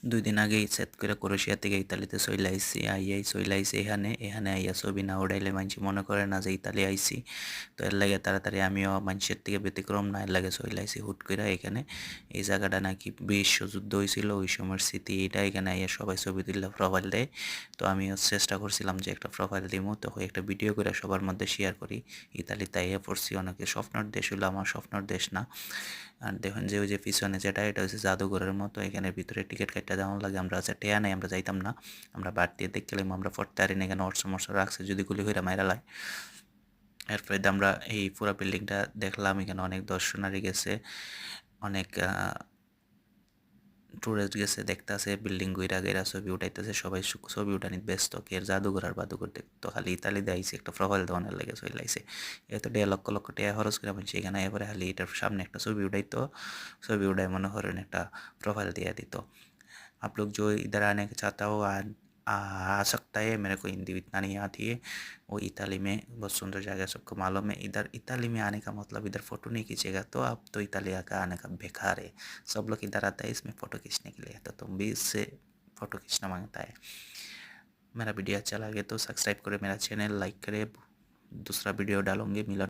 2 দিন আগেই সেট করে ক্রোয়েশিয়া থেকে ইতালিতে চইলা আইছি। আইয়াই চইলা আইছি এখানে আইয়া ছবি না উঠাইলে মানষি মনে করে না যে ইতালি আইছি। তো এর লাগে তাড়াতাড়ি আমিও মানুষের থেকে ব্যতিক্রম না, এর লাগে চইলা আইছি হুট কইরা এখানে। এই জায়গাটা নাকি বিশ্বযুদ্ধ হইছিল ওই সময়ের স্মৃতি, এটা এখানে আইয়া সবাই ছবি তুললা প্রোফাইল দেয়। তো আমিও চেষ্টা করছিলাম যে একটা প্রোফাইল দিমু, তো একটা ভিডিও করে সবার মধ্যে শেয়ার করি। ইতালিতে আইয়া পড়ছি, অনেকে স্বপ্নের দেশ হইলো, আমার স্বপ্নের দেশ না। আর দেখুন যে ওই যে পিছনে যেটা, এটা হচ্ছে জাদুঘরের মতো, এখানে ভিতরে টিকিট কাটতে দেওয়া লাগে। আমরা আছে টেয়া নাই, আমরা যাইতাম না, আমরা বাড়তি দিয়ে দেখলাম, আমরা পড়তে পারি না, এখানে অর্স মর্স রাখছে, যদি গুলি হইরা মাইরা লাই। এরপরে আমরা এই পুরো বিল্ডিংটা দেখলাম, এখানে অনেক দর্শনারী গেছে, অনেক টুরিস্ট গেছে দেখতে আছে বিল্ডিং গইরা গেরা ছবি উঠাইতেছে, সবাই ছবি উঠানিত ব্যস্ত, কে জাদুঘর আর বাদুঘর দেখতো, খালি ইতালি দেখাইছে একটা প্রোফাইল দেওয়ানোর লেগে চলে আইছে। এত দেড় লক্ষ লক্ষ টাকা খরচ করে বলছে এখানে, এবারে খালি এটার সামনে একটা ছবি উঠাইতো, ছবি উঠাই মনে করেন একটা प्रोफाइल दिया दी। तो आप लोग जो इधर आने का चाहता हो आ सकता है, मेरे को हिंदी इतना नहीं आती है। वो इताली में बहुत सुंदर जगह है, सबको मालूम है। इधर इताली में आने का मतलब इधर फ़ोटो नहीं खींचेगा तो आप तो इताली का आने का बेकार है। सब लोग इधर आता है इसमें फ़ोटो खींचने के लिए, तो तुम भी इससे फ़ोटो खींचना मांगता है। मेरा वीडियो अच्छा लगे तो सब्सक्राइब करें मेरा चैनल, लाइक करें। दूसरा वीडियो डालूंगे मिला।